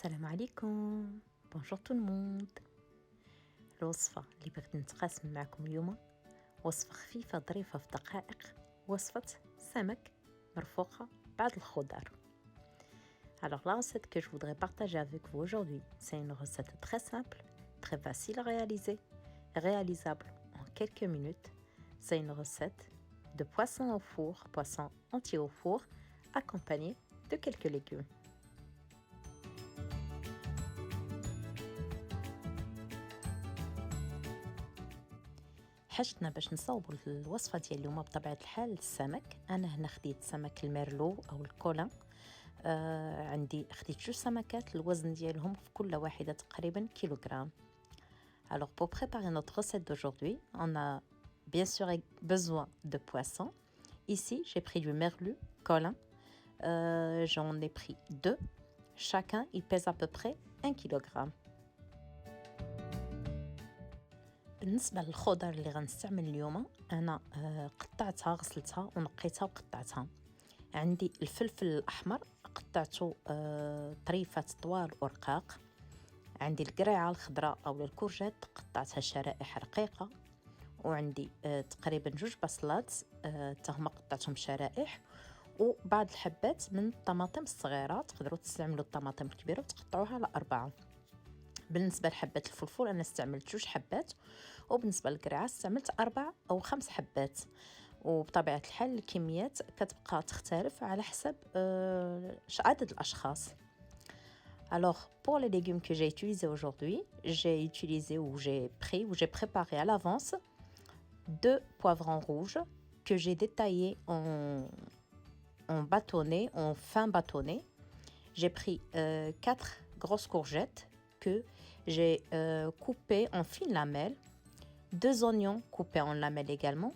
السلام عليكم. بونجور تو الموند. الوصفة اللي بغيت نتقاسم معكم اليوم وصفة خفيفة ظريفة في دقائق، وصفة سمك مرفوقة بعض الخضار. Alors la recette que je voudrais partager avec vous aujourd'hui, c'est une recette très simple, très facile à réaliser, réalisable en quelques minutes. C'est une recette de poisson au four, poisson entier au four, accompagné de quelques légumes. حاجتنا باش نصاوبوا الوصفه ديال اليوم بطبيعه الحال السمك. انا هنا خديت سمك الميرلو او الكولان. عندي خديت جوج سمكات الوزن ديالهم في كل واحده تقريبا كيلوغرام. Alors pour préparer notre recette d'aujourd'hui, on a bien sûr besoin de poisson. Ici, j'ai pris du merlu colin. J'en ai pris 2. Chacun, il pèse à peu près 1 kg. بالنسبه للخضر اللي غنستعمل اليوم انا قطعتها غسلتها ونقيتها وقطعتها. عندي الفلفل الاحمر قطعته طريفات طوال ورقاق. عندي القريعه الخضراء او الكورجيت قطعتها شرائح رقيقه. وعندي تقريبا 2 بصلات تهما قطعتهم شرائح. وبعض الحبات من الطماطم الصغيره، تقدروا تستعملوا الطماطم الكبيره وتقطعوها على 4. بالنسبه لحبات الفلفل انا استعملت 2 حبات، وبالنسبه للقرعه استعملت 4 أو 5 حبات. وبطبيعه الحال الكميات كتبقى تختلف على حسب عدد الاشخاص. Alors pour les légumes que j'ai utilisés aujourd'hui, j'ai utilisé ou j'ai préparé à l'avance 2 poivrons rouges que j'ai détaillés en bâtonnets, en fin bâtonnet. J'ai pris 4 grosses courgettes que j'ai coupé en fines lamelles, 2 oignons coupés en lamelles également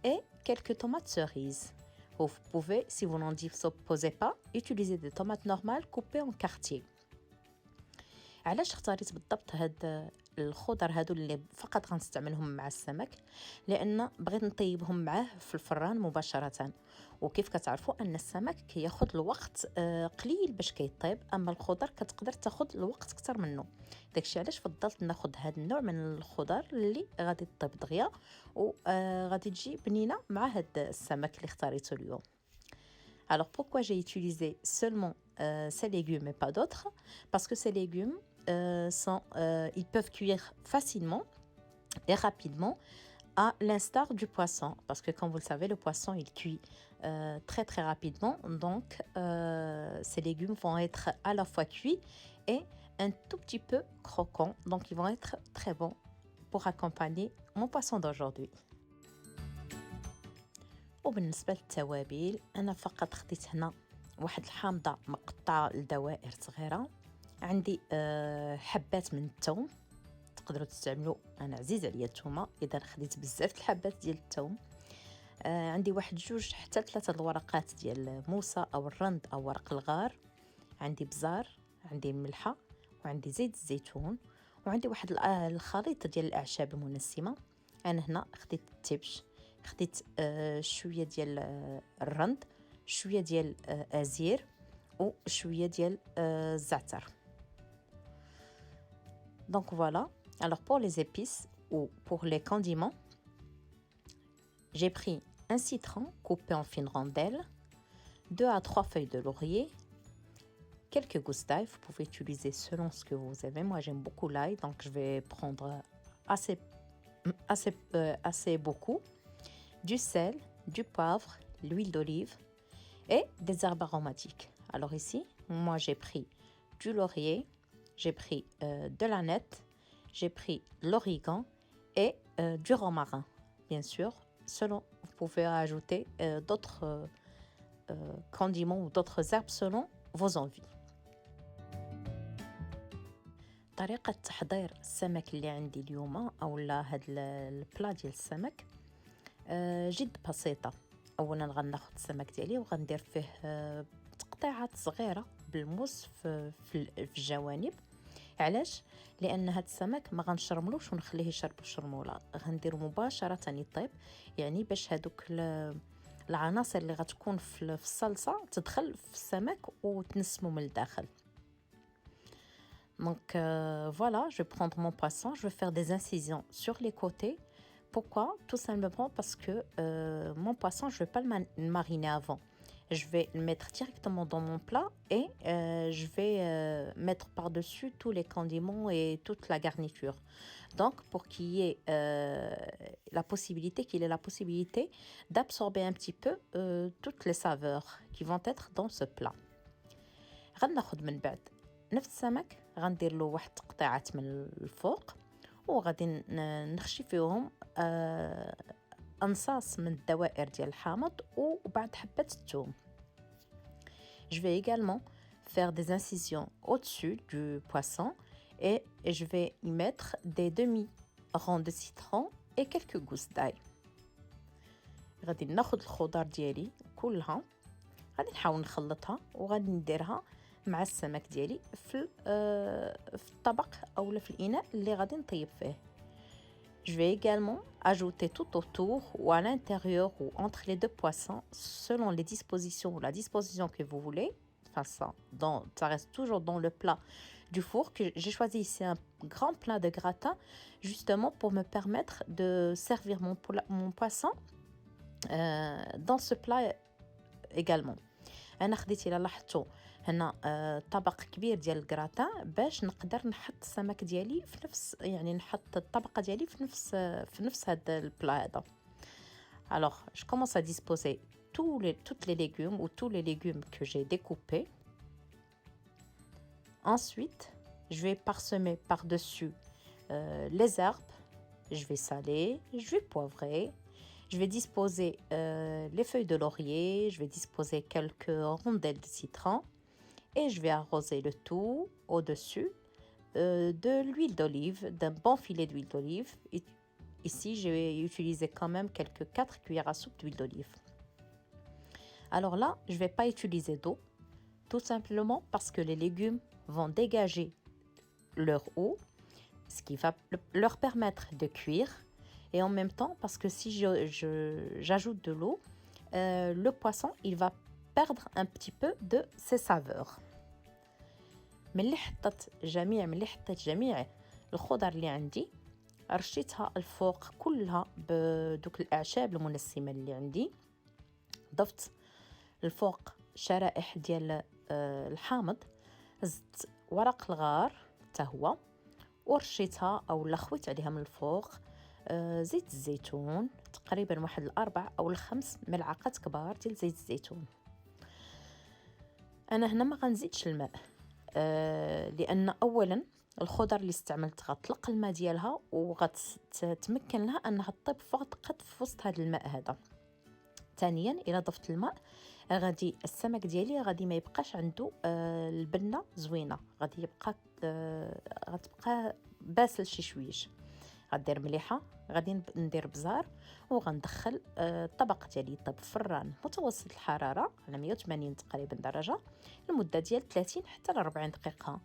et quelques tomates cerises. Vous pouvez, si vous n'en disposez pas, utiliser des tomates normales coupées en quartiers. علاش اختاريت بالضبط هاد الخضر هادو اللي فقط غنستعملهم مع السمك؟ لان بغيت نطيبهم معاه في الفران مباشره. وكيف كتعرفوا ان السمك كياخذ الوقت قليل باش كيطيب، اما الخضر كتقدر تاخذ الوقت اكثر منه. داكشي علاش فضلت ناخذ هاد النوع من الخضر اللي غادي تطيب دغيا وغادي تجي بنينه مع هاد السمك اللي اختاريته اليوم. Alors pourquoi j'ai utilisé seulement ces légumes et pas d'autres? Parce que ces légumes ils peuvent cuire facilement et rapidement, à l'instar du poisson. Parce que comme vous le savez, le poisson il cuit très très rapidement. Donc ces légumes vont être à la fois cuits et un tout petit peu croquants. Donc ils vont être très bons pour accompagner mon poisson d'aujourd'hui. وبالنسبه للتوابل انا فقط خديت هنا واحد الحامضه مقطعه لدوائر صغيره. عندي حبات من الثوم، تقدروا تستعملوا، انا عزيز عليا الثومه اذا خديت بزاف الحبات ديال الثوم. عندي واحد 2 حتى 3 الورقات ديال موسى او الرند او ورق الغار. عندي بزار، عندي ملحه، وعندي زيت الزيتون، وعندي واحد الخليط ديال الاعشاب المنسمه. انا هنا خديت التبش، خديت شويه ديال الرند، شويه ديال ازير، وشويه ديال الزعتر. Donc voilà. Alors pour les épices ou pour les condiments, j'ai pris un citron coupé en fines rondelles, 2 à 3 feuilles de laurier, quelques gousses d'ail. Vous pouvez utiliser selon ce que vous aimez. Moi j'aime beaucoup l'ail, donc je vais prendre assez beaucoup. Du sel, du poivre, l'huile d'olive et des herbes aromatiques. Alors ici, moi j'ai pris du laurier, j'ai pris de l'aneth, j'ai pris l'origan et du romarin. Bien sûr, selon, vous pouvez ajouter d'autres condiments ou d'autres herbes selon vos envies. طريقة تحضير السمك اللي عندي اليوم أو لا هاد البلا ديال السمك جد بسيطة. اولا غناخد السمك ديالي وغندير فيه تقطيعات صغيره بالموس في الجوانب. علاش؟ لان هاد السمك ما غنشرملوش ونخليه يشرب الشرموله، غنديرو مباشره يطيب، يعني باش هادوك العناصر اللي غتكون في الصلصه تدخل في السمك وتنسمو من الداخل. Donc voilà, je vais prendre mon poisson, je vais faire des incisions sur les côtés. Pourquoi? Tout simplement parce que mon poisson, je ne vais pas le mariner avant. Je vais le mettre directement dans mon plat et je vais mettre par-dessus tous les condiments et toute la garniture. Donc, pour qu'il y ait qu'il ait la possibilité d'absorber un petit peu toutes les saveurs qui vont être dans ce plat. غناخد من بعد نفس السمك غندير له واحد تقطيعات من الفوق وغادي نخشي فيهم انصاص من الدوائر ديال الحامض وبعد حبة الثوم. Je vais également faire des incisions au-dessus du poisson et je vais y mettre des demi-rangs de citron et quelques gousses d'ail. غادي ناخد الخضار ديالي كلها غادي نحاول نخلطها وغادي نديرها مع السمك ديالي في الطبق اولا في الاناء اللي غادي نطيب فيه. Je vais également ajouter tout autour ou à l'intérieur ou entre les deux poissons selon les dispositions ou la disposition que vous voulez. Enfin ça reste toujours dans le plat du four que j'ai choisi ici un grand plat de gratin justement pour me permettre de servir mon poisson dans ce plat également. انا خديت الى لاحظتوا هنا طبق كبير ديال الكراتان باش نقدر نحط السمك ديالي في نفس يعني نحط الطبقه ديالي في نفس هذا البلا هذا. Alors, je commence à disposer toutes les légumes ou tous les légumes que j'ai découpés. Ensuite, je vais parsemer par-dessus les herbes. Je vais saler, je vais poivrer. Je vais disposer les feuilles de laurier, je vais disposer quelques rondelles de citron et je vais arroser le tout au-dessus de l'huile d'olive, d'un bon filet d'huile d'olive. Ici, j'ai utilisé quand même quelques 4 cuillères à soupe d'huile d'olive. Alors là, je ne vais pas utiliser d'eau, tout simplement parce que les légumes vont dégager leur eau, ce qui va leur permettre de cuire. Et en même temps, parce que si j'ajoute de l'eau, le poisson, il va perdre un petit peu de ses saveurs. ملي حطيت جميع الخضر اللي عندي رشيتها الفوق كلها بدوك الأعشاب المنسمة اللي عندي. ضفت الفوق شرائح ديال الحامض، زدت ورق الغار تهوى ورشيتها أو لخويت عليها من الفوق زيت الزيتون تقريبا واحد 4 أو 5 ملعقات كبار ديال زيت الزيتون. انا هنا ما غنزيدش الماء لان اولا الخضر اللي استعملت غطلق الماء ديالها وغتمكن لها انها تطيب فقط في وسط هذا الماء هذا. ثانيا الا ضفت الماء غادي السمك ديالي غادي ما يبقاش عنده البنه زوينه، غادي غتبقى باسل شي شويش. غدير مليحه، غادي ندير بزار وغندخل الطبق ديالي يطيب في فران متوسط الحراره على 180 تقريبا درجه لمده ديال 30 حتى ل 40 دقيقه.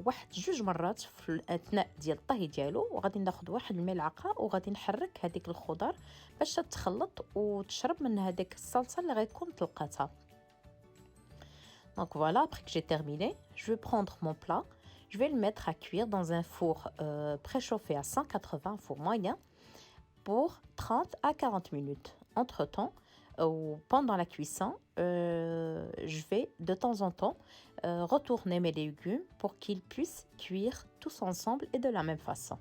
واحد 2 مرات في الاثناء ديال الطهي ديالو، وغادي ناخذ واحد الملعقه وغادي نحرك هذيك الخضر باش تتخلط وتشرب من هذيك الصلصه اللي غيكون طلقاتها. Donc voilà, après que j'ai terminé, je vais prendre mon plat. Je vais le mettre à cuire dans un four préchauffé à 180, four moyen, pour 30 à 40 minutes. Entre-temps, ou pendant la cuisson, je vais de temps en temps retourner mes légumes pour qu'ils puissent cuire tous ensemble et de la même façon.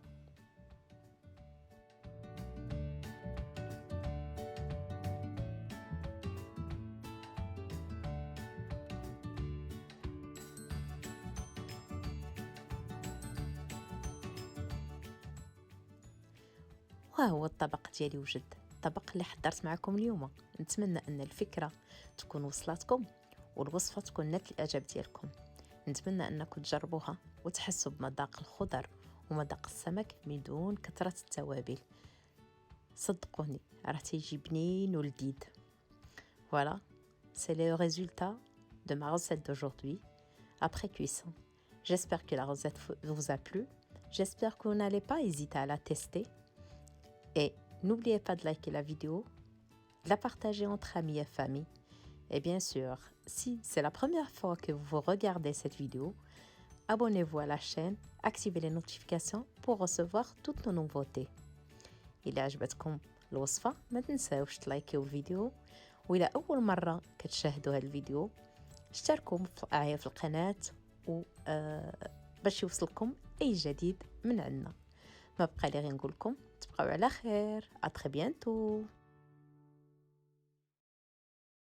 وها هو الطبق ديالي وجد، الطبق اللي حضرت معكم اليوم. نتمنى ان الفكره تكون وصلتكم والوصفه تكون نالت الاعجاب ديالكم. نتمنى انكم تجربوها وتحسوا بمذاق الخضر ومذاق السمك بدون كثره التوابل. صدقوني راه تيجي بنين ولذيذ. Voilà, c'est le résultat de ma recette d'aujourd'hui après cuisson. J'espère que la recette vous a plu. J'espère que vous n'allez pas hésiter à la tester. Et n'oubliez pas de liker la vidéo, de la partager entre amis et famille. Et bien sûr, si c'est la première fois que vous regardez cette vidéo, abonnez-vous à la chaîne, activez les notifications pour recevoir toutes nos nouveautés. إلا عجبتكم الوصفة ما تنساوش تلايكيو الفيديو، وإلى أول مرة كتشاهدوا هذا الفيديو اشتركوا في القناة باش يوصلكم أي جديد من عندنا. ما بقى لي غير نقولكم تبقاو على خير. à très bientôt.